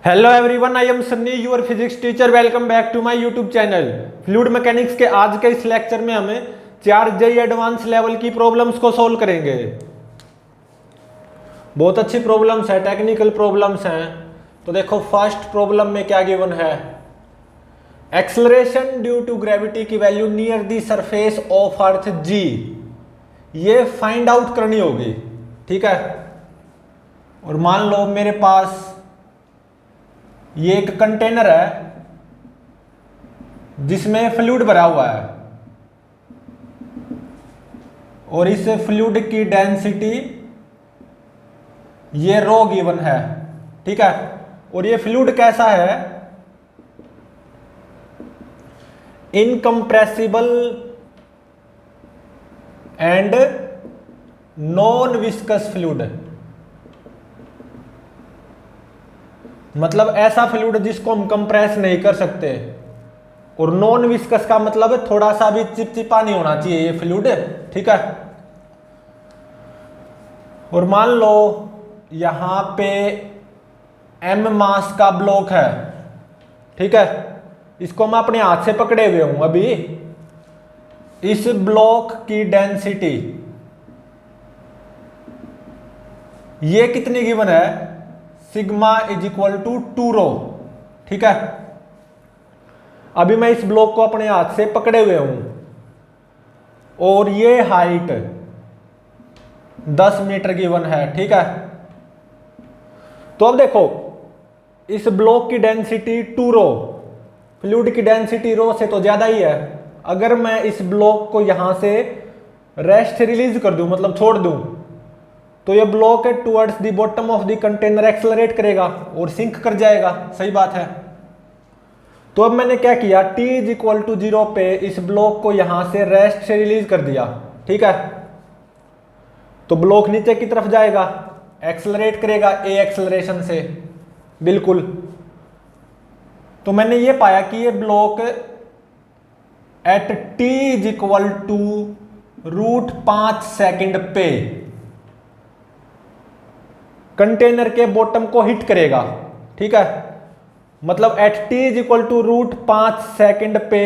Hello everyone, I am Sunny, your physics teacher. Welcome back to my YouTube channel. Fluid mechanics के आज के इस lecture में हमें 4 जेई एडवांस लेवल की प्रॉब्लम्स को सॉल्व करेंगे। बहुत अच्छी प्रॉब्लम्स है, टेक्निकल प्रॉब्लम्स हैं। तो देखो फर्स्ट प्रॉब्लम में क्या गिवन है। एक्सेलरेशन ड्यू टू ग्रेविटी की value near the surface of earth g, ये फाइंड आउट करनी होगी। ठीक है, और मान लो मेरे पास ये एक कंटेनर है जिसमें फ्लूइड भरा हुआ है और इस फ्लूइड की डेंसिटी ये रो गिवन है। ठीक है, और ये फ्लूइड कैसा है? Incompressible and non viscous fluid, मतलब ऐसा फ्लूइड जिसको हम कंप्रेस नहीं कर सकते। और नॉन विस्कस का मतलब थोड़ा सा भी चिपचिपा नहीं होना चाहिए ये फ्लूइड। ठीक है, और मान लो यहां पे m मास का ब्लॉक है। ठीक है, इसको मैं अपने हाथ से पकड़े हुए हूं अभी। इस ब्लॉक की डेंसिटी ये कितनी गिवन है? सिग्मा इज इक्वल टू 2 रो। ठीक है, अभी मैं इस ब्लॉक को अपने हाथ से पकड़े हुए हूं और ये हाइट 10 मीटर गिवन है। ठीक है, तो अब देखो इस ब्लॉक की डेंसिटी 2 रो, फ्लूइड की डेंसिटी रो से तो ज्यादा ही है। अगर मैं इस ब्लॉक को यहां से रेस्ट रिलीज कर दूं, मतलब छोड़ दूं, तो ये ब्लॉक है towards the bottom of the container accelerate करेगा और सिंक कर जाएगा। सही बात है। तो अब मैंने क्या किया, t इज इक्वल टू 0 पे इस ब्लॉक को यहां से रेस्ट से रिलीज कर दिया। ठीक है, तो ब्लॉक नीचे की तरफ जाएगा, एक्सेलरेट करेगा a एक्सेलरेशन से। बिल्कुल, तो मैंने ये पाया कि ये block at t is equal to √5 second पे कंटेनर के बॉटम को हिट करेगा। ठीक है, मतलब at t is equal to √5 second पे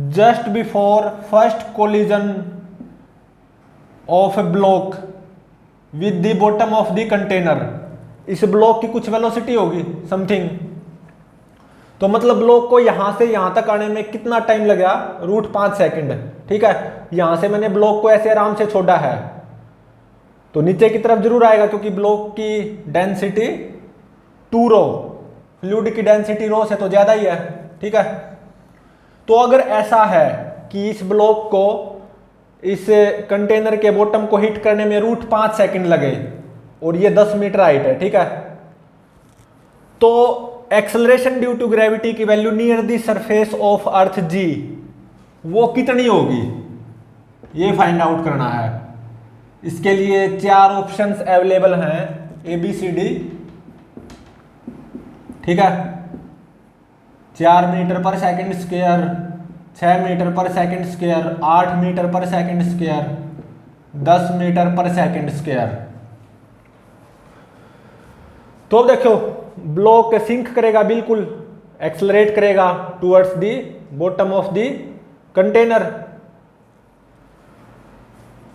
just before first collision of a block with the bottom of the container. इस ब्लॉक की कुछ वेलोसिटी होगी समथिंग, तो मतलब ब्लॉक को यहां से यहां तक आने में कितना टाइम लगेगा? √5 सेकेंड। ठीक है, यहां से मैंने ब्लॉक को ऐसे आराम से छोड़ा है तो नीचे की तरफ जरूर आएगा, क्योंकि ब्लॉक की डेंसिटी 2 रो, फ्लूइड की डेंसिटी रो से तो ज्यादा ही है। ठीक है, तो अगर ऐसा है कि इस ब्लॉक को इस कंटेनर के बॉटम को हिट करने में √5 सेकेंड लगे और ये 10 मीटर हाइट है। ठीक है, तो एक्सेलरेशन ड्यू टू ग्रेविटी की value near the surface of earth g वो कितनी होगी, ये फाइंड आउट करना है। इसके लिए 4 ऑप्शंस अवेलेबल हैं, ABCD। ठीक है, 4 metre per second square, 6 metre per second square, 8 meter per second square, 10 meter per second square. तो अब देखो ब्लॉक सिंक करेगा, बिल्कुल एक्सेलरेट करेगा towards the bottom of the container.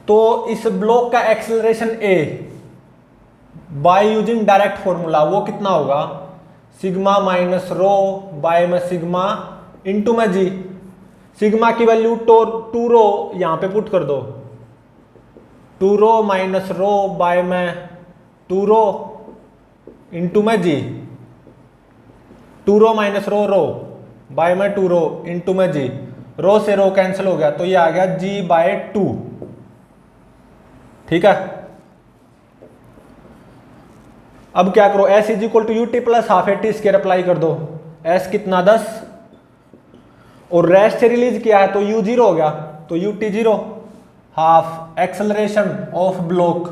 तो इस ब्लॉक का acceleration A by using direct formula वो कितना होगा? सिग्मा माइनस रो बाय में सिग्मा इंटू में जी। सिग्मा की वैल्यू 2 रो यहां पे पुट कर दो, 2 रो माइनस रो बाय में 2 रो इंटू में जी। 2 रो माइनस रो बाय में 2 रो इंटू में जी। रो से रो कैंसिल हो गया तो ये आ गया g बाय 2। ठीक है, अब क्या करो, s is equal to u t plus half AT square apply कर दो। s कितना 10 और रेस्ट से रिलीज किया है तो u 0 हो गया, तो ut 0 half acceleration of block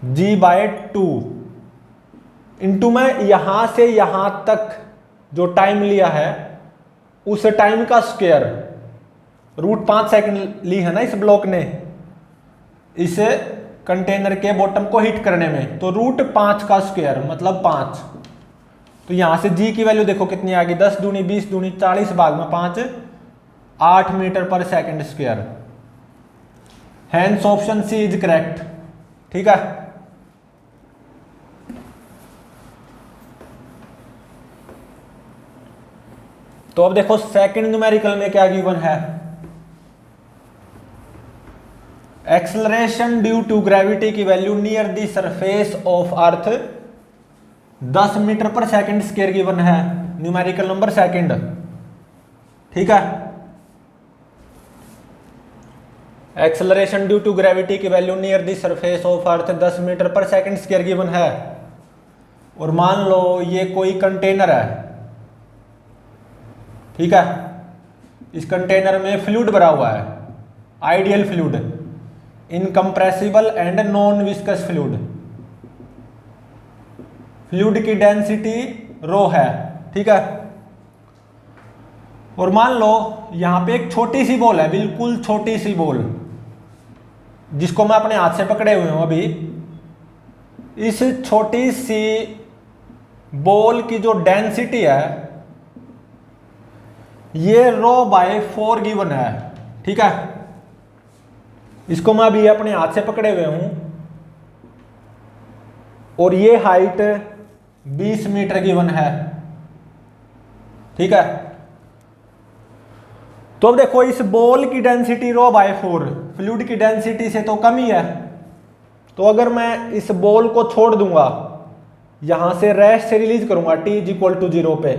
g by 2 into में यहां से यहां तक जो टाइम लिया है उस टाइम का स्क्वायर। √5 सेकेंड ली है ना इस ब्लॉक ने इस कंटेनर के बॉटम को हिट करने में, तो √5 का स्क्वायर मतलब 5। तो यहां से जी की वैल्यू देखो कितनी आ गई, 10 दूनी 20 दूनी 40 भाग में 5, 8 meter per second square. Hence option C is correct. ठीक है, तो अब देखो सेकंड न्यूमेरिकल में क्या गिवन है। एक्सेलरेशन ड्यू टू ग्रेविटी की value near the surface of earth 10 meter per second square given है, न्यूमेरिकल नंबर सेकंड। ठीक है, एक्सेलरेशन ड्यू टू ग्रेविटी की value near the surface of earth 10 meter per second square given है। और मान लो ये कोई कंटेनर है। ठीक है, इस कंटेनर में फ्लूइड भरा हुआ है, ideal fluid, incompressible and non viscous fluid. Fluid की डेंसिटी रो है। ठीक है, और मान लो यहां पे एक छोटी सी बॉल है, बिल्कुल छोटी सी बॉल, जिसको मैं अपने हाथ से पकड़े हुए हूं अभी। इस छोटी सी बॉल की जो डेंसिटी है ये रो बाय 4 गिवन है। ठीक है, इसको मैं अभी अपने हाथ से पकड़े हुए हूं और ये हाइट 20 मीटर गिवन है। ठीक है, तो अब देखो इस बॉल की डेंसिटी रो बाय 4 फ्लूइड की डेंसिटी से तो कम ही है। तो अगर मैं इस बॉल को छोड़ दूंगा, यहां से रेस्ट से रिलीज करूंगा t इज इक्वल टू 0 पे,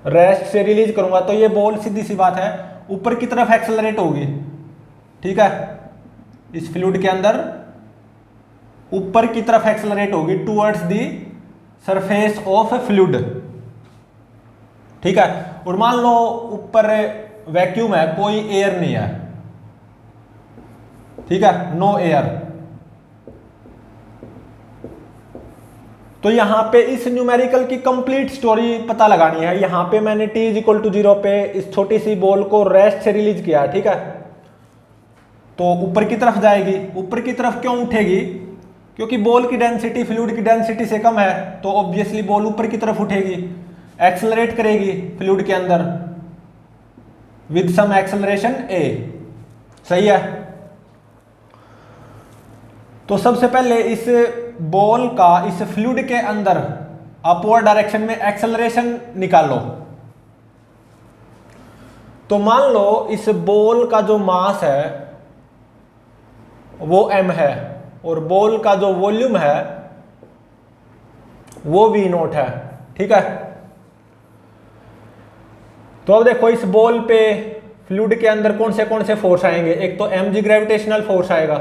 रेस्ट से रिलीज करूंगा तो ये बॉल सीधी सी बात है ऊपर की तरफ एक्सेलरेट होगी। ठीक है, इस फ्लूइड के अंदर ऊपर की तरफ एक्सेलरेट होगी towards the surface of fluid. ठीक है, और मान लो ऊपर वैक्यूम है, कोई एयर नहीं है। ठीक है, नो एयर। तो यहां पे इस न्यूमेरिकल की कंप्लीट स्टोरी पता लगानी है। यहां पे मैंने t इज इक्वल टू 0 पे इस छोटी सी बॉल को रेस्ट से रिलीज किया। ठीक है, तो ऊपर की तरफ जाएगी। ऊपर की तरफ क्यों उठेगी? क्योंकि बॉल की डेंसिटी फ्लूइड की डेंसिटी से कम है, तो ऑब्वियसली बॉल ऊपर की तरफ उठेगी, एक्सेलरेट करेगी फ्लूइड के अंदर विद सम एक्सेलरेशन a। सही है, तो सबसे पहले इस बॉल का इस फ्लूइड के अंदर अपवर्ड डायरेक्शन में एक्सेलरेशन निकालो। तो मान लो इस बॉल का जो मास है वो m है और बॉल का जो वॉल्यूम है वो v0 है। ठीक है, तो अब देखो इस बॉल पे फ्लूइड के अंदर कौन से फोर्स आएंगे। एक तो mg ग्रेविटेशनल फोर्स आएगा।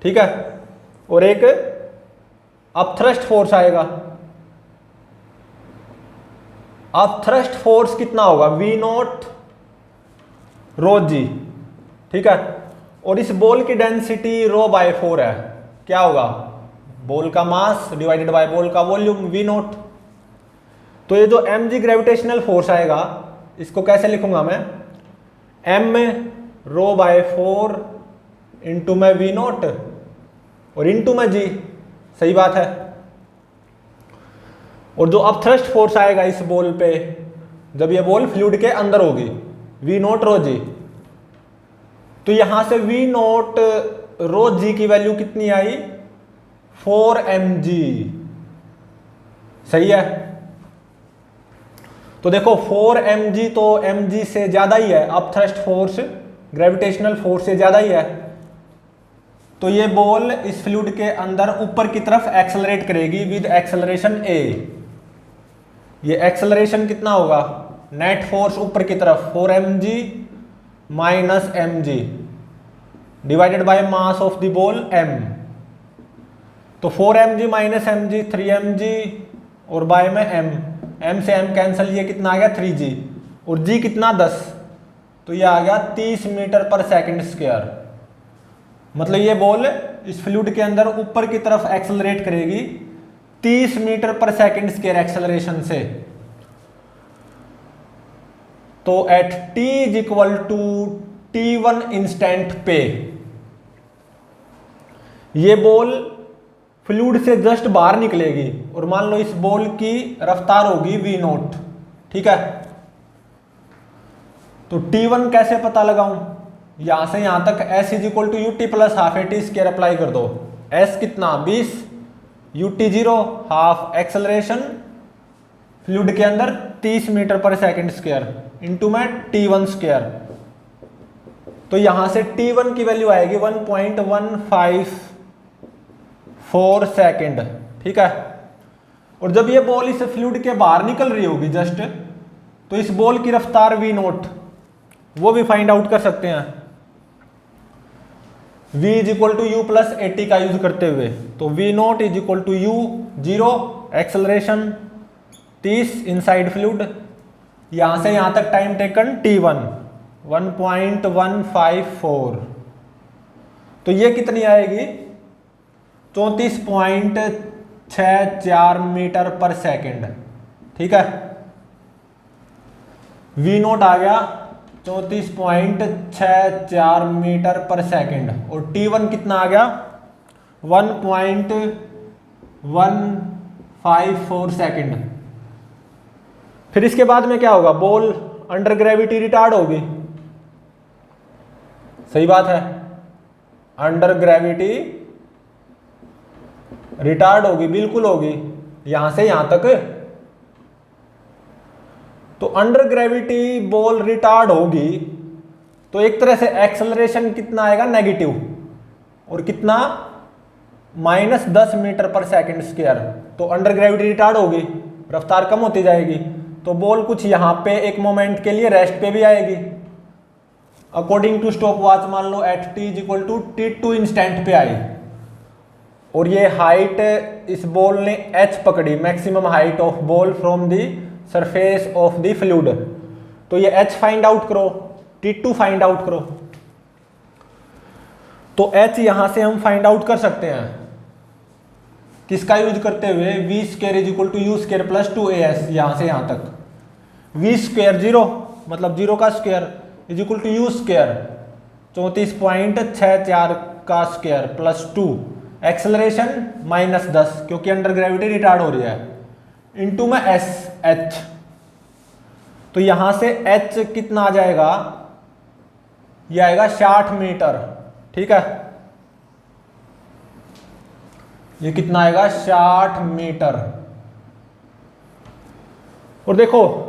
ठीक है, और एक अपथ्रस्ट फोर्स आएगा। अपथ्रस्ट फोर्स कितना होगा? v0 रो जी। ठीक है, और इस बॉल की डेंसिटी रो बाय 4 है। क्या होगा? बॉल का मास डिवाइडेड बाय बॉल का वॉल्यूम v0। तो ये जो mg ग्रेविटेशनल फोर्स आएगा इसको कैसे लिखूंगा मैं? m रो बाय 4 इंटू में v0 और इंटू में g। सही बात है। और जो अपथ्रस्ट फोर्स आएगा इस बॉल पे जब ये बॉल फ्लूइड के अंदर होगी, v0 रो जी। तो यहां से v0 रो जी की वैल्यू कितनी आई? 4 mg। सही है, तो देखो 4 mg तो mg से ज्यादा ही है, अपथ्रस्ट फोर्स ग्रेविटेशनल फोर्स से ज्यादा ही है। तो ये बॉल इस फ्लूइड के अंदर ऊपर की तरफ एक्सेलरेट करेगी विद एक्सेलरेशन a। ये एक्सेलरेशन कितना होगा? नेट फोर्स ऊपर की तरफ 4 mg minus mg divided by mass of the ball m। तो 4 mg माइनस mg 3 mg और बाय में m से m कैंसिल, ये कितना आ गया? 3g और g कितना? 10। तो ये आ गया 30 मीटर पर सेकंड स्क्वायर। मतलब ये बॉल इस फ्लूइड के अंदर ऊपर की तरफ एक्सेलरेट करेगी 30 meter per second square acceleration से। तो at t is equal to t1 instant पे ये बॉल फ्लूइड से जस्ट बाहर निकलेगी और मान लो इस बॉल की रफ्तार होगी v0, ठीक है। तो t1 कैसे पता लगाऊं? यहां से यहां तक s is equal to u t plus half a t square apply कर दो। s कितना 20, ut 0 हाफ एक्सेलरेशन फ्लूइड के अंदर 30 meter per second square into में t1 स्क्वायर। तो यहां से t1 की वैल्यू आएगी 1.154 सेकंड, ठीक है। और जब ये बॉल इस फ्लूइड के बाहर निकल रही होगी जस्ट, तो इस बॉल की रफ्तार v0 वो भी फाइंड आउट कर सकते हैं v is equal to u plus a t का यूज करते हुए। तो v0 is equal to u 0 acceleration 30 inside fluid, यहां से यहां तक टाइम टेकन t1 1.154। तो ये कितनी आएगी 34.64 मीटर पर सेकंड, ठीक है। v0 आ गया 34.64 मीटर पर सेकंड और t1 कितना आ गया 1.154 सेकंड। फिर इसके बाद में क्या होगा? बॉल अंडर ग्रेविटी रिटार्ड होगी, सही बात है, अंडर ग्रेविटी रिटार्ड होगी, बिल्कुल होगी, यहां से यहां तक। तो अंडर ग्रेविटी बॉल रिटार्ड होगी तो एक तरह से एक्सेलरेशन कितना आएगा नेगेटिव, और कितना -10 मीटर पर सेकंड स्क्वायर। तो अंडर ग्रेविटी रिटार्ड होगी, रफ्तार कम होती जाएगी, तो बॉल कुछ यहां पे एक मोमेंट के लिए रेस्ट पे भी आएगी। अकॉर्डिंग टू स्टॉप वॉच मान लो at t is equal to t2 instant पे आई, और ये हाइट इस बॉल ने h पकड़ी, maximum height of ball from the surface of the fluid. तो ये h फाइंड आउट करो, t2 फाइंड आउट करो। तो h यहां से हम फाइंड आउट कर सकते हैं किसका यूज करते हुए, v square is equal to u square plus 2as, यहां से यहां तक v स्क्वायर 0 मतलब 0 का square is equal to u square 34.64 का स्क्वायर प्लस 2 एक्सेलरेशन -10 क्योंकि अंडर ग्रेविटी रिटार्ड हो रही है, इंटू में एस एच। तो यहां से एच कितना आ जाएगा, यह आएगा 60 मीटर, ठीक है। ये कितना आएगा 60 मीटर। और देखो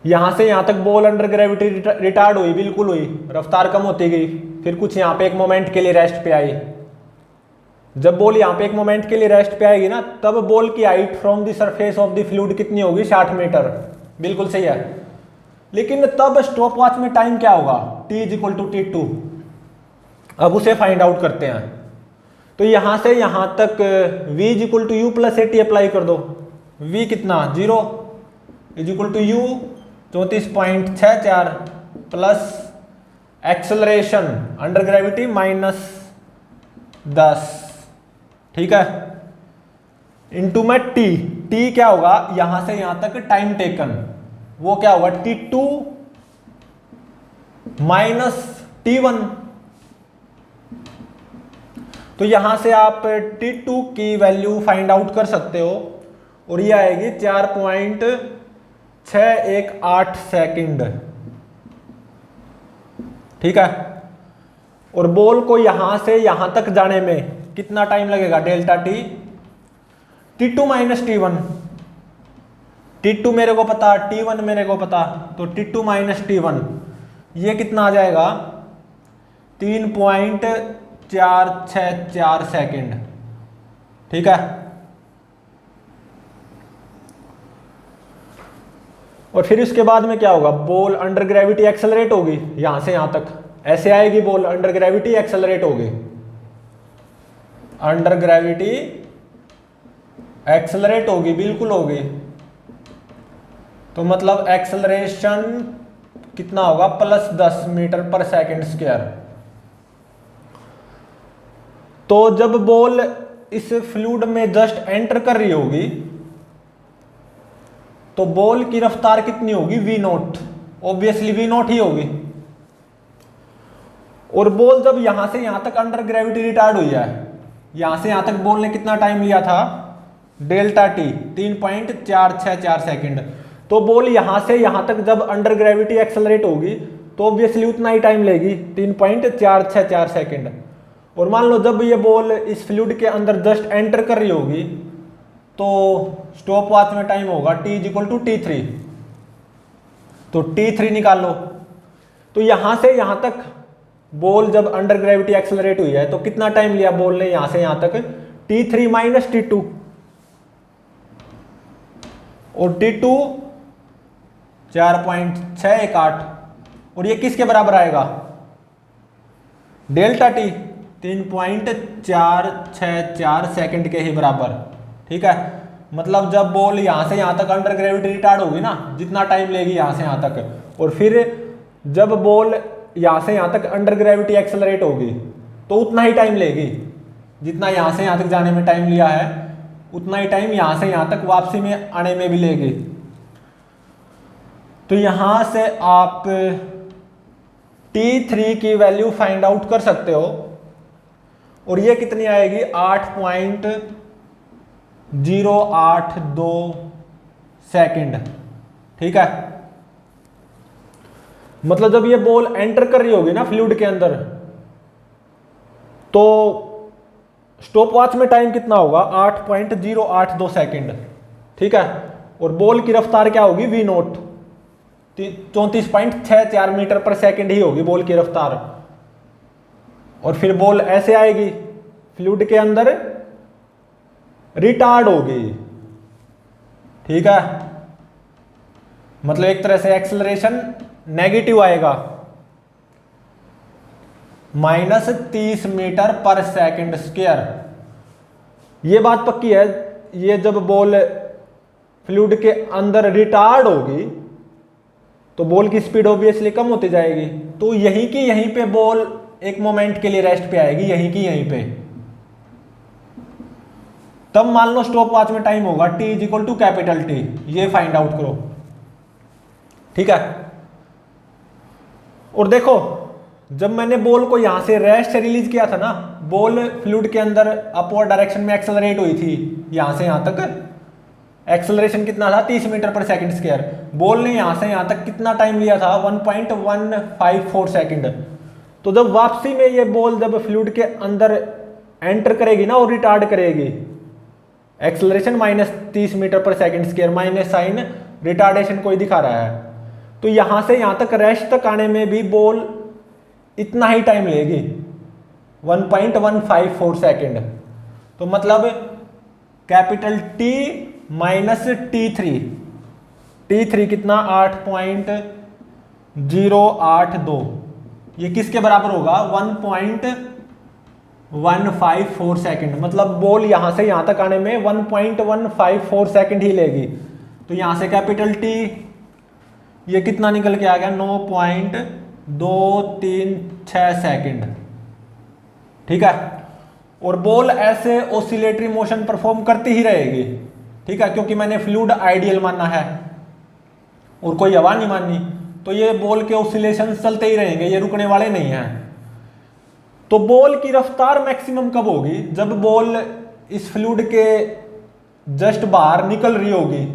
यहां से यहां तक बॉल अंडर ग्रेविटी रिटार्ड हुई, बिल्कुल हुई, रफ्तार कम होती गई, फिर कुछ यहां पे एक मोमेंट के लिए रेस्ट पे आई। जब बॉल यहां पे एक मोमेंट के लिए रेस्ट पे आएगी ना, तब बॉल की height from the surface of the fluid कितनी होगी 60 मीटर, बिल्कुल सही है। लेकिन तब स्टॉप वॉच में टाइम क्या होगा, t is equal to t2। अब उसे फाइंड आउट करते हैं। तो यहां से यहां तक v is equal to u plus a t apply कर दो। v कितना 0 is equal to u 34.64 plus acceleration under gravity -10, ठीक है, इंटू में t। t क्या होगा, यहां से यहां तक टाइम टेकन, वो क्या होगा t2 माइनस t1। तो यहां से आप t2 की वैल्यू फाइंड आउट कर सकते हो और ये आएगी 4.618 सेकंड, ठीक है। और बॉल को यहां से यहां तक जाने में कितना टाइम लगेगा, delta T, t2 minus t1। t2 मेरे को पता, t1 मेरे को पता, तो t2 माइनस t1 ये कितना आ जाएगा 3.464 सेकंड, ठीक है। और फिर इसके बाद में क्या होगा, बॉल अंडर ग्रेविटी एक्सेलरेट होगी, यहां से यहां तक ऐसे आएगी बॉल, अंडर ग्रेविटी एक्सेलरेट होगी, अंडर ग्रेविटी एक्सेलरेट होगी, बिल्कुल होगी। तो मतलब एक्सेलरेशन कितना होगा +10 मीटर पर सेकंड स्क्वायर। तो जब बॉल इस फ्लूइड में जस्ट एंटर कर रही होगी तो बॉल की रफ्तार कितनी होगी v0, ऑब्वियसली v0 ही होगी। और बॉल जब यहां से यहां तक अंडर ग्रेविटी रिटार्ड हुई है यहाँ से यहाँ तक बॉल ने कितना टाइम लिया था, डेल्टा टी 3.464 सेकंड। तो बॉल यहाँ से यहाँ तक जब अंडर ग्रेविटी एक्सेलरेट होगी तो ऑब्वियसली उतना ही टाइम लेगी, 3.464 सेकंड। और मान लो जब ये बॉल इस फ्लूइड के अंदर जस्ट एंटर कर रही होगी तो स्टॉप वॉच में टाइम होगा t = t3। तो t3 निकाल लो। तो यहां से यहां तक बॉल जब अंडर ग्रेविटी एक्सेलरेट हुई है तो कितना टाइम लिया बॉल ने यहां से यहां तक, t3 - t2। और t2 4.618 और ये किसके बराबर आएगा, डेल्टा टी 3.464 सेकंड के ही बराबर। ठीक है, मतलब जब बॉल यहां से यहां तक अंडर ग्रेविटी रिटार्ड होगी ना, जितना टाइम लेगी यहां से यहां तक, और फिर जब बॉल यहां से यहां तक अंडर ग्रेविटी एक्सेलरेट होगी तो उतना ही टाइम लेगी, जितना यहां से यहां तक जाने में टाइम लिया है उतना ही टाइम यहां से यहां तक वापसी में आने में भी लेगी। तो यहां से आप t3 की वैल्यू फाइंड आउट कर सकते हो और ये कितनी आएगी, 8.082 सेकंड। ठीक है, मतलब जब ये बॉल एंटर कर रही होगी ना फ्लूइड के अंदर तो स्टॉप वॉच में टाइम कितना होगा, 8.082 सेकंड। ठीक है, और बॉल की रफ्तार क्या होगी, v0 34.64 मीटर पर सेकंड ही होगी बॉल की रफ्तार। और फिर बॉल ऐसे आएगी फ्लूइड के अंदर, रिटार्ड होगी। ठीक है, मतलब एक तरह से एक्सेलरेशन नेगेटिव आएगा, -30 मीटर पर सेकंड स्क्वायर। ये बात पक्की है, ये जब बॉल फ्लूइड के अंदर रिटार्ड होगी तो बॉल की स्पीड ऑब्वियसली कम होती जाएगी। तो यहीं की यहीं पे बॉल एक मोमेंट के लिए रेस्ट पे आएगी, यहीं की यहीं पे। तब मान लो स्टॉप वॉच में टाइम होगा t = T। ये फाइंड आउट करो। ठीक है, और देखो जब मैंने बॉल को यहां से रेस्ट से रिलीज किया था ना, बॉल फ्लूइड के अंदर अपवर्ड डायरेक्शन में एक्सेलरेट हुई थी, यहां से यहां तक एक्सेलरेशन कितना था, 30 meter per second square. Ball ने यहां से यहां तक कितना टाइम लिया था, 1.154 सेकंड। तो जब वापसी में ये बॉल जब फ्लूइड के अंदर एंटर करेगी ना और रिटार्ड करेगी, acceleration -30 meter per second square, minus sign retardation कोई दिखा रहा है। तो यहां से यहां तक रेस्ट तक आने में भी बॉल इतना ही टाइम लेगी, 1.154 सेकंड। तो मतलब कैपिटल T -t3 कितना, 8.082। ये किसके बराबर होगा, 1.154 सेकंड। मतलब बॉल यहां से यहां तक आने में 1.154 सेकंड ही लेगी। तो यहां से कैपिटल T ये कितना निकल के आ गया, 9.236 सेकंड। ठीक है, और बॉल ऐसे ऑसिलेटरी मोशन परफॉर्म करती ही रहेगी। ठीक है, क्योंकि मैंने फ्लूइड आइडियल माना है और कोई हवा नहीं मानी, तो ये बॉल के ऑसिलेशन चलते ही रहेंगे, ये रुकने वाले नहीं हैं। तो बॉल की रफ्तार मैक्सिमम कब होगी, जब बॉल इस फ्लूइड के जस्ट बाहर निकल रही होगी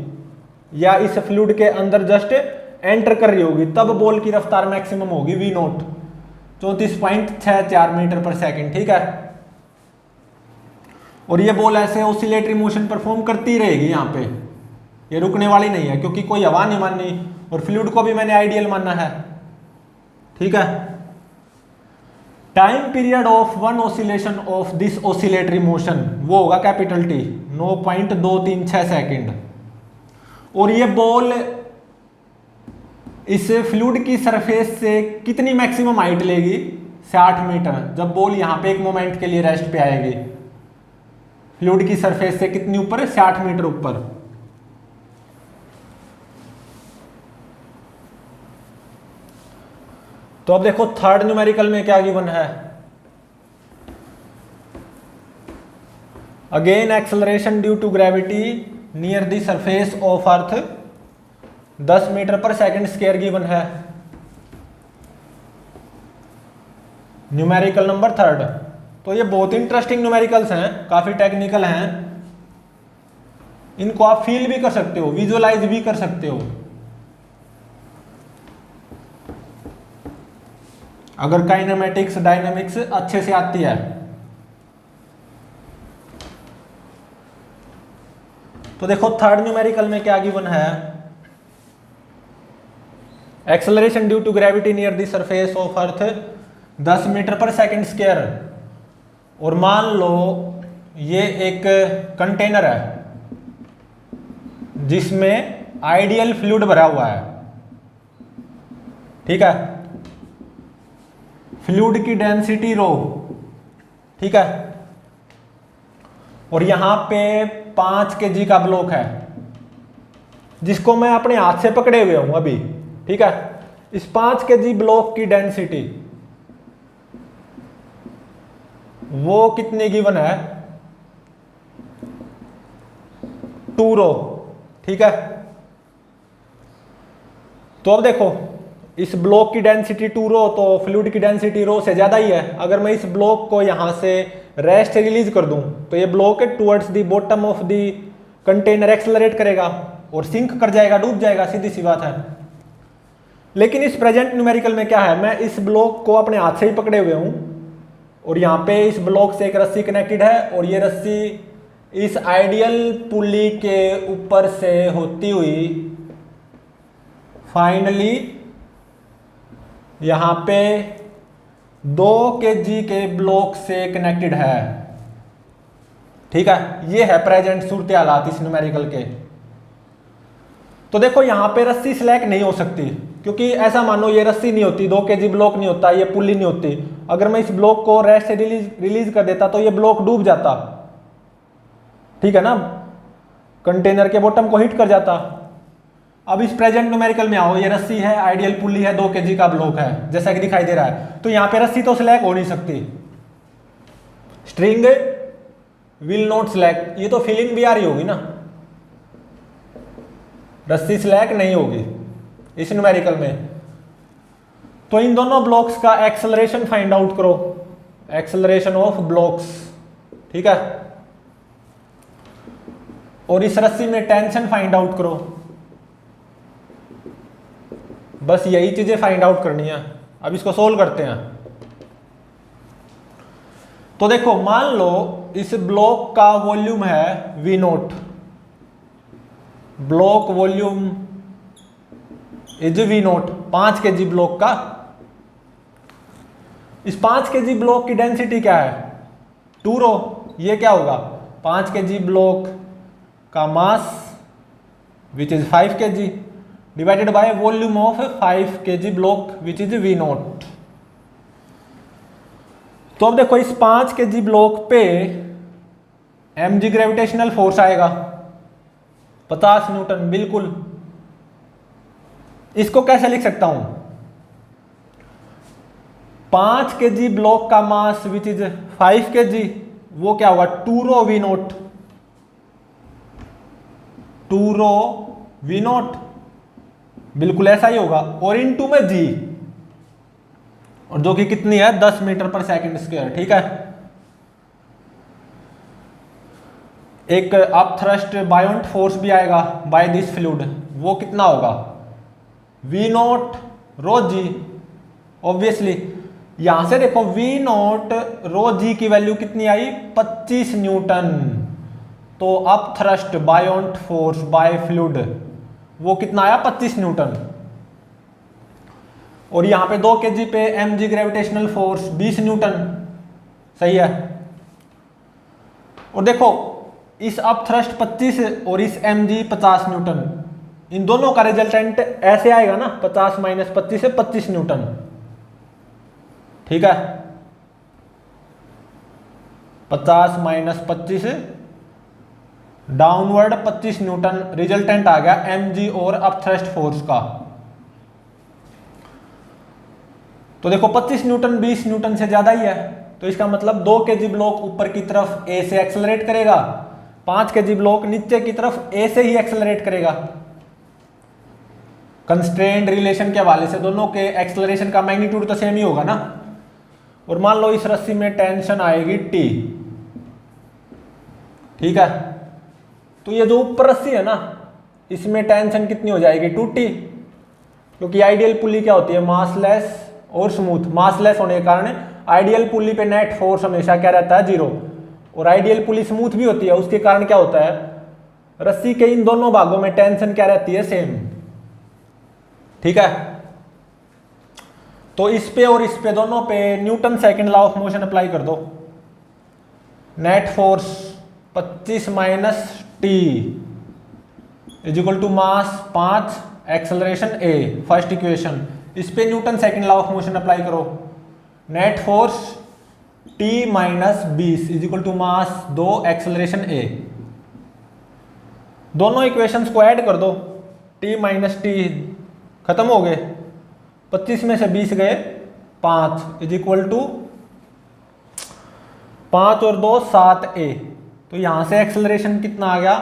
या इस फ्लूइड के अंदर जस्ट एंटर कर रही होगी, तब बॉल की रफ्तार मैक्सिमम होगी v0 34.64 मीटर पर सेकंड। ठीक है, और ये बॉल ऐसे ऑसिलेटरी मोशन परफॉर्म करती रहेगी, यहाँ पे ये रुकने वाली नहीं है, क्योंकि कोई हवा नहीं माननी और फ्लूइड को भी मैंने आइडियल मानना है। ठीक है, time period of one oscillation of this oscillatory motion वो होगा कैपिटल T, 9.236 सेकंड। और ये बॉल इस फ्लूइड की सरफेस से कितनी मैक्सिमम हाइट लेगी, 60 मीटर। जब बॉल यहां पे एक मोमेंट के लिए रेस्ट पे आएगी, फ्लूइड की सरफेस से कितनी ऊपर है, 60 मीटर ऊपर। तो अब देखो थर्ड न्यूमेरिकल में क्या गिवन है, again acceleration due to gravity near the surface of earth 10 meter per second square given है। Numerical number third. तो ये बहुत इंटरेस्टिंग न्यूमेरिकल्स हैं, काफ़ी टेक्निकल हैं। इनको आप फील भी कर सकते हो, विजुअलाइज भी कर सकते हो। अगर काइनेमेटिक्स डायनामिक्स अच्छे से आती है तो। देखो थर्ड न्यूमेरिकल में क्या गिवन है, acceleration due to gravity near the surface of earth 10 meter per second square. और मान लो ये एक कंटेनर है जिसमें आइडियल फ्लूइड भरा हुआ है, ठीक है, फ्लूइड की डेंसिटी रो, ठीक है, और यहां पे 5 kg का ब्लॉक है जिसको मैं अपने हाथ से पकड़े हुए हूं अभी, ठीक है। इस 5 kg ब्लॉक की डेंसिटी वो कितनी गिवन है, 2 रो, ठीक है। तो अब देखो इस ब्लॉक की डेंसिटी 2 रो, तो फ्लूइड की डेंसिटी रो से ज्यादा ही है। अगर मैं इस ब्लॉक को यहां से रेस्ट रिलीज कर दूं तो ये block towards the bottom of the container accelerate करेगा और सिंक कर जाएगा, डूब जाएगा, सीधी सी बात है। लेकिन इस प्रेजेंट न्यूमेरिकल में क्या है, मैं इस ब्लॉक को अपने हाथ से ही पकड़े हुए हूं और यहाँ पे इस ब्लॉक से एक रस्सी कनेक्टेड है और ये रस्सी इस आइडियल पुली के ऊपर से होती हुई फाइनली यहाँ पे 2 kg के ब्लॉक से कनेक्टेड है, ठीक है। ये है प्रेजेंट सूरत हालात इस न्यूमेरिकल के। तो देखो यहाँ पे रस्सी स्लैक नहीं हो सकती, क्योंकि ऐसा मानो ये रस्सी नहीं होती, 2 kg ब्लॉक नहीं होता, ये पुली नहीं होती। अगर मैं इस ब्लॉक को रेस्ट से रिलीज कर देता तो ये ब्लॉक डूब जाता, ठीक है ना, कंटेनर के बॉटम को हिट कर जाता। अब इस प्रेजेंट न्यूमेरिकल में आओ, ये रस्सी है, आइडियल पुली है, 2 kg का ब्लॉक है जैसा कि दिखाई दे रहा है, तो यहाँ पे रस्सी तो स्लैक हो नहीं सकती, स्ट्रिंग विल नॉट स्लैक। ये तो फीलिंग भी आ रही होगी ना, रस्सी स्लैक नहीं होगी इस न्यूमेरिकल में। तो इन दोनों ब्लॉक्स का एक्सेलरेशन फाइंड आउट करो, एक्सेलरेशन ऑफ ब्लॉक्स, ठीक है, और इस रस्सी में टेंशन फाइंड आउट करो। बस यही चीजें फाइंड आउट करनी है। अब इसको सोल्व करते हैं। तो देखो मान लो इस ब्लॉक का वॉल्यूम है V0, block volume is V0, 5 kg block का। इस 5 kg ब्लॉक की डेंसिटी क्या है, 2 रो। ये क्या होगा, 5 kg ब्लॉक का mass which is 5 kg divided by volume of 5 kg block which is V0। तो अब देखो इस 5 kg ब्लॉक पे mg ग्रेविटेशनल फोर्स आएगा 50 न्यूटन, बिल्कुल। इसको कैसे लिख सकता हूं, 5 kg ब्लॉक का मास विच इज 5 kg, वो क्या होगा, 2 रो V0, 2 रो V0, बिल्कुल ऐसा ही होगा। और इनटू में जी, और जो कि कितनी है, 10 मीटर पर सेकंड स्क्वायर, ठीक है। एक अपथ्रस्ट बायोंट फोर्स भी आएगा बाय दिस फ्लूइड, वो कितना होगा, V0 रो जी। ऑब्वियसली यहां से देखो V0 रो जी की वैल्यू कितनी आई, 25 न्यूटन। तो अपथ्रस्ट बायोंट फोर्स बाय फ्लूइड वो कितना आया, 25 न्यूटन। और यहां पे 2 kg पे mg ग्रेविटेशनल फोर्स 20 न्यूटन, सही है। और देखो इस अपथ्रस्ट 25 और इस mg 50 न्यूटन, इन दोनों का रिजल्टेंट ऐसे आएगा ना, 50 माइनस 25 से 25 न्यूटन, ठीक है। 50 माइनस 25 डाउनवर्ड 25 न्यूटन रिजल्टेंट आ गया mg और अपथ्रस्ट फोर्स का। तो देखो 25 न्यूटन 20 न्यूटन से ज्यादा ही है, तो इसका मतलब 2 kg ब्लॉक ऊपर की तरफ A से एक्सेलरेट करेगा, 5 kg ब्लॉक नीचे की तरफ A से ही एक्सेलरेट करेगा। कंस्ट्रेंड रिलेशन के हवाले से दोनों के एक्सेलरेशन का मैग्नीट्यूड तो सेम ही होगा ना। और मान लो इस रस्सी में टेंशन आएगी T, ठीक है। तो ये जो ऊपर रस्सी है ना, इसमें टेंशन कितनी हो जाएगी 2T, क्योंकि आइडियल पुली क्या होती है, मासलेस और स्मूथ। मासलेस होने के कारण आइडियल पुली पे नेट फोर्स हमेशा क्या रहता है, 0, और आइडियल पुली स्मूथ भी होती है, उसके कारण क्या होता है, रस्सी के इन दोनों भागों में टेंशन क्या रहती है, सेम, ठीक है। तो इस पे और इस पे दोनों पे Newton second law of motion apply कर दो। Net force 25 minus T is equal to mass 5 acceleration a, first equation. इस पे Newton second law of motion apply करो। Net force T minus 20 is equal to mass 2 acceleration a. दोनों equations को add कर दो, T minus T खत्म हो गए, 25 में से 20 गए 5 इज इक्वल टू 5 और 2 7 ए। तो यहां से एक्सेलरेशन कितना आ गया,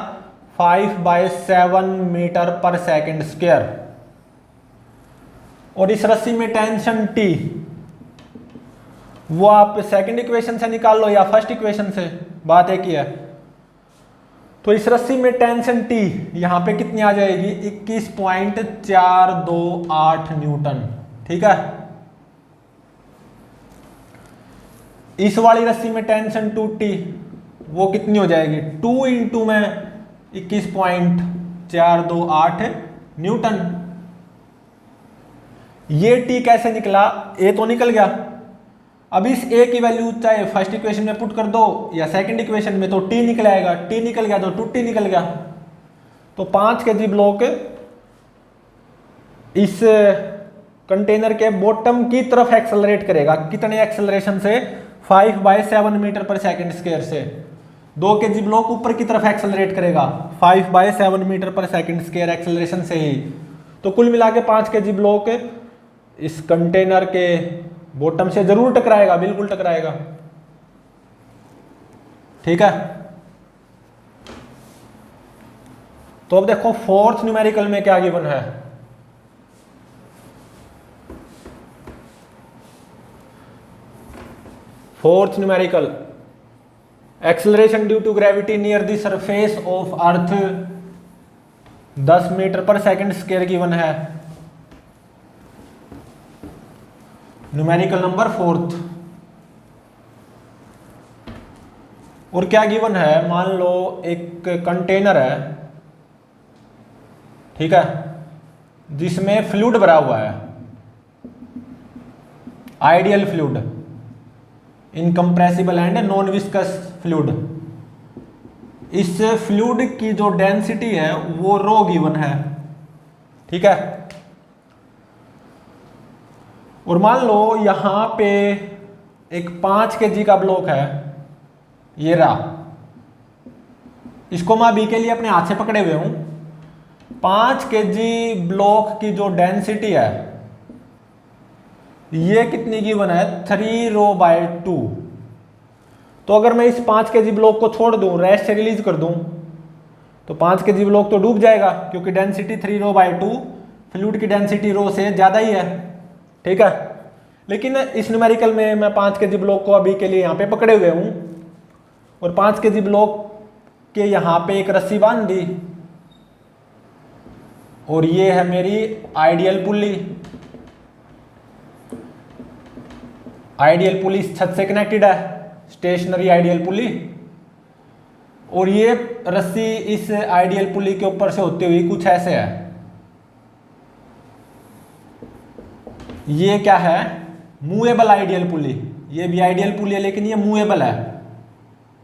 5/7 मीटर पर सेकेंड स्क्वायर। और इस रस्सी में टेंशन T, वो आप सेकंड इक्वेशन से निकाल लो या फर्स्ट इक्वेशन से, बात एक ही है। तो इस रस्सी में टेंशन T यहां पे कितनी आ जाएगी, 21.428 न्यूटन, ठीक है। इस वाली रस्सी में टेंशन 2T वो कितनी हो जाएगी, 2 इंटू में 21.428 न्यूटन। ये T कैसे निकला, A तो निकल गया। अब इस A की वैल्यू चाहे फर्स्ट इक्वेशन में पुट कर दो या सेकंड इक्वेशन में, तो T निकल आएगा। T निकल गया तो 2T निकल गया। तो 5 kg ब्लॉक इस कंटेनर के बॉटम की तरफ एक्सेलरेट करेगा, कितने एक्सेलरेशन से, 5/7 मीटर पर सेकेंड स्क्वायर से। 2 kg ब्लॉक ऊपर की तरफ एक्सेलरेट करेगा 5/7 metre per second square acceleration से ही। तो कुल मिला के 5 kg ब्लॉक इस कंटेनर के बॉटम से जरूर टकराएगा, बिल्कुल टकराएगा, ठीक है। तो अब देखो फोर्थ न्यूमेरिकल में क्या गिवन है। Fourth numerical, acceleration due to gravity near the surface of earth 10 meter per second square given है। Numerical number fourth. और क्या गिवन है, मान लो एक कंटेनर है, ठीक है, जिसमें फ्लूइड भरा हुआ है, ideal fluid, incompressible and non viscous fluid. इस फ्लूइड की जो डेंसिटी है वो रो गिवन है, ठीक है। और मान लो यहां पे एक 5 kg का ब्लॉक है, ये रहा, इसको मैं अभी के लिए अपने हाथ से पकड़े हुए हूं। 5 kg ब्लॉक की जो डेंसिटी है ये कितनी गिवन है, 3ρ/2। तो अगर मैं इस 5 kg ब्लॉक को छोड़ दूं, रेस्ट से रिलीज कर दूं, तो 5 kg ब्लॉक तो डूब जाएगा, क्योंकि डेंसिटी 3ρ/2, फ्लूइड की डेंसिटी रो से ज्यादा ही है, ठीक है। लेकिन इस न्यूमेरिकल में मैं 5 kg ब्लॉक को अभी के लिए यहाँ पे पकड़े हुए हूँ, और 5 kg ब्लॉक के यहाँ पे एक रस्सी बांध दी, और ये है मेरी आइडियल पुली। आइडियल पुली छत से कनेक्टेड है, स्टेशनरी आइडियल पुली, और ये रस्सी इस आइडियल पुली के ऊपर से होती हुई कुछ ऐसे है। ये क्या है, मूवेबल आइडियल पुली। ये भी आइडियल पुली है लेकिन ये मूवेबल है,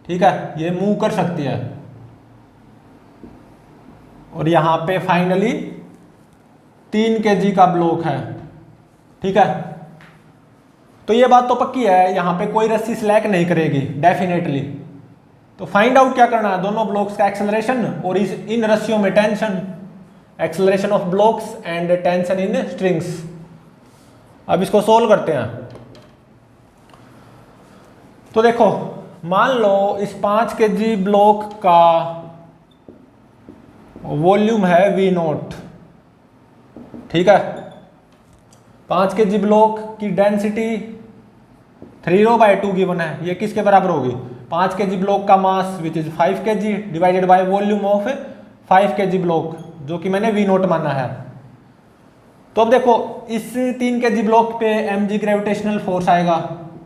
ठीक है, ये मूव कर सकती है। और यहां पे फाइनली 3 kg का ब्लॉक है, ठीक है। तो ये बात तो पक्की है, यहां पे कोई रस्सी स्लैक नहीं करेगी डेफिनेटली। तो फाइंड आउट क्या करना है, दोनों ब्लॉक्स का एक्सेलरेशन और इन रस्सियों में tension, acceleration of blocks and tension in strings. अब इसको सोल्व करते हैं। तो देखो मान लो इस 5 kg ब्लॉक का वॉल्यूम है V0, ठीक है। 5 kg ब्लॉक की डेंसिटी 3 रो बाय 2 गिवन है, ये किसके बराबर होगी? 5 kg ब्लॉक का mass which is 5 kg divided by volume of 5 kg block, जो कि मैंने V नोट माना है। तो अब देखो इस 3 kg ब्लॉक पे mg ग्रेविटेशनल फोर्स आएगा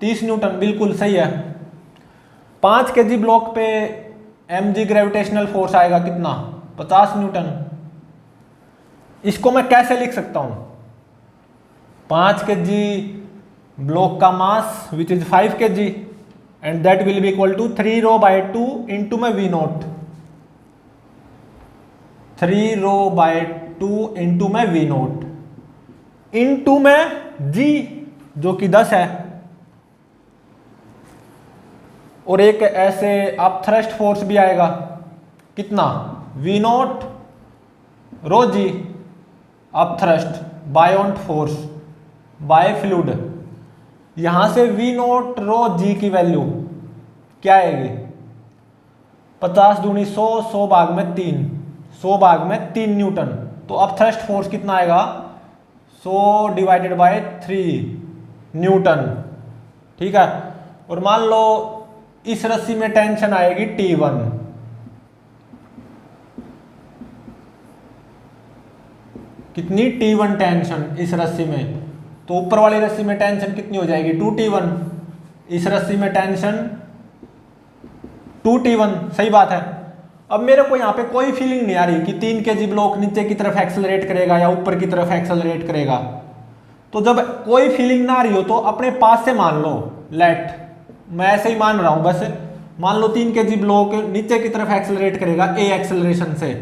30 न्यूटन, बिल्कुल सही है। 5 kg ब्लॉक पे mg ग्रेविटेशनल फोर्स आएगा कितना? 50 न्यूटन। इसको मैं कैसे लिख सकता हूं? 5 kg ब्लॉक का mass which is 5 kg and that will be equal to 3 rho by 2 into में V naught, 3 rho by 2 into में V नोट इंटू में G जो कि 10 है, और एक ऐसे अब थ्रस्ट फोर्स भी आएगा कितना? V नोट रो G अब थ्रस्ट बायोंट फोर्स बाय फ्लूइड। यहां से V नोट रो G की वैल्यू क्या आएगी? 50 दूनी 100, 100 भाग में 3, 100 भाग में 3 न्यूटन। तो अब थ्रस्ट फोर्स कितना आएगा? 100 डिवाइडेड बाय 3 न्यूटन, ठीक है। और मान लो इस रस्सी में टेंशन आएगी T1, कितनी? T1 टेंशन इस रस्सी में, तो ऊपर वाली रस्सी में टेंशन कितनी हो जाएगी? 2T1। इस रस्सी में टेंशन 2T1, सही बात है। अब मेरे को यहाँ पे कोई फीलिंग नहीं आ रही कि 3 kg ब्लॉक नीचे की तरफ एक्सेलरेट करेगा या ऊपर की तरफ एक्सेलरेट करेगा। तो जब कोई फीलिंग ना आ रही हो तो अपने पास से मान लो, लेट, मैं ऐसे ही मान रहा हूं बस, मान लो 3 kg ब्लॉक नीचे की तरफ एक्सेलरेट करेगा a एक्सेलरेशन से,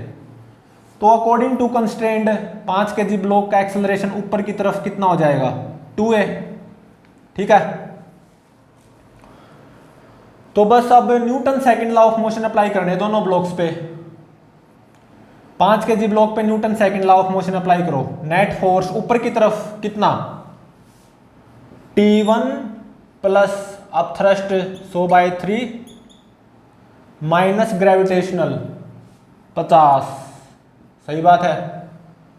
तो according to constraint 5 kg block का एक्सेलरेशन ऊपर की तरफ कितना हो जाएगा? 2a, ठीक है। तो बस अब Newton second law of motion apply करने दोनों ब्लॉक्स पे। 5 kg ब्लॉक पे Newton second law of motion apply करो। नेट फोर्स ऊपर की तरफ कितना? T1 प्लस अब थ्रस्ट 100/3 माइनस ग्रेविटेशनल 50, सही बात है,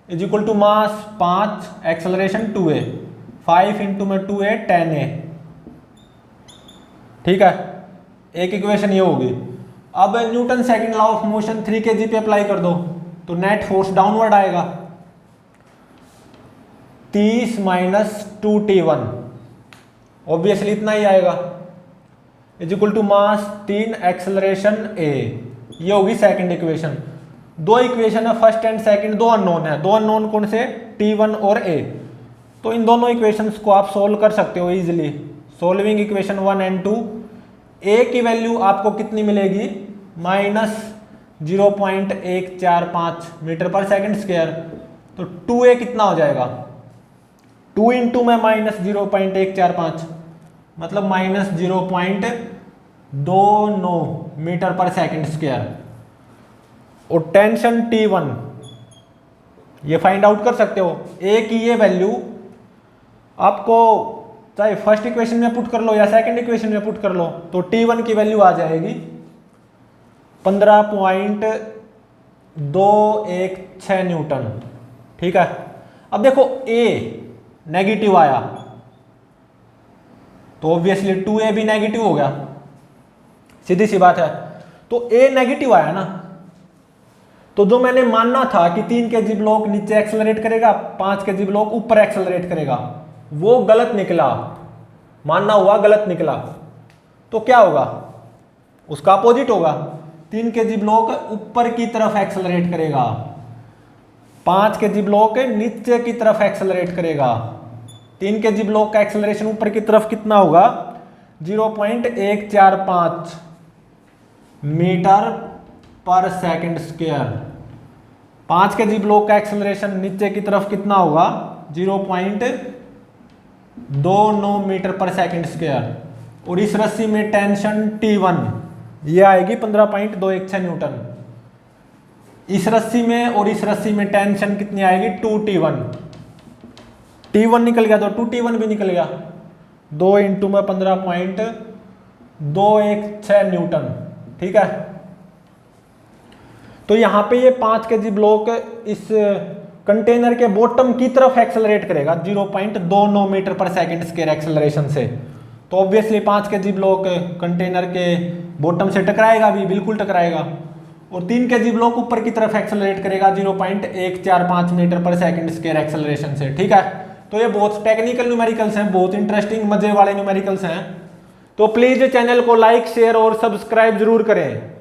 is equal to mass 5, acceleration 2a, 5 into में 2a 10a, ठीक है। एक इक्वेशन ये होगी। अब Newton second law of motion 3 kg पे अप्लाई कर दो तो नेट फोर्स डाउनवर्ड आएगा 30 माइनस 2T1, ऑब्वियसली इतना ही आएगा, is equal to mass 3, acceleration a। ये होगी सेकंड इक्वेशन। दो इक्वेशन है फर्स्ट एंड सेकंड, दो अननोन है। दो अननोन कौन से? T1 और a। तो इन दोनों इक्वेशंस को आप सोल्व कर सकते हो easily. Solving equation 1 and 2, a की वैल्यू आपको कितनी मिलेगी? Minus 0.145 metre per second square. तो 2a कितना हो जाएगा? 2 इंटू में माइनस 0.145 मतलब minus 0.29 metre per second square. और टेंशन T1 ये फाइंड आउट कर सकते हो। a की ये वैल्यू आपको चाहे फर्स्ट इक्वेशन में पुट कर लो या सेकंड इक्वेशन में पुट कर लो, तो T1 की वैल्यू आ जाएगी 15.216 न्यूटन, ठीक है। अब देखो a नेगेटिव आया तो ऑब्वियसली 2a भी नेगेटिव हो गया, सीधी सी बात है। तो a नेगेटिव आया ना, तो जो मैंने मानना था कि 3 kg ब्लॉक नीचे एक्सेलरेट करेगा, 5 kg ब्लॉक ऊपर एक्सेलरेट करेगा, वो गलत निकला, मानना हुआ गलत निकला। तो क्या होगा? उसका अपोजिट होगा। 3 kg ब्लॉक ऊपर की तरफ एक्सेलरेट करेगा, 5 kg ब्लॉक नीचे की तरफ एक्सेलरेट करेगा। 3 kg ब्लॉक का एक्सेलरेशन ऊपर की तरफ कितना होगा? 0.145 metre per second square. 5 kg block का एक्सेलरेशन नीचे की तरफ कितना होगा? 0.29 मीटर पर सेकंड स्क्वायर। और इस रस्सी में टेंशन T1 ये आएगी 15.216 न्यूटन। इस रस्सी में और इस रस्सी में टेंशन कितनी आएगी? 2T1। T1 निकल गया तो 2T1 भी निकल गया। 2 इंटू में 15.216 न्यूटन, ठीक है। तो यहां पे ये 5 kg ब्लॉक इस कंटेनर के बॉटम की तरफ एक्सेलरेट करेगा 0.29 metre per second square acceleration से। तो ऑब्वियसली 5 kg ब्लॉक कंटेनर के बॉटम से टकराएगा भी, बिल्कुल टकराएगा। और 3 kg ब्लॉक ऊपर की तरफ एक्सेलरेट करेगा 0.145 metre per second square acceleration से, ठीक है। तो ये बहुत टेक्निकल न्यूमेरिकल्स हैं, बहुत इंटरेस्टिंग मजे वाले न्यूमेरिकल्स हैं। तो प्लीज चैनल को लाइक शेयर और सब्सक्राइब जरूर करें।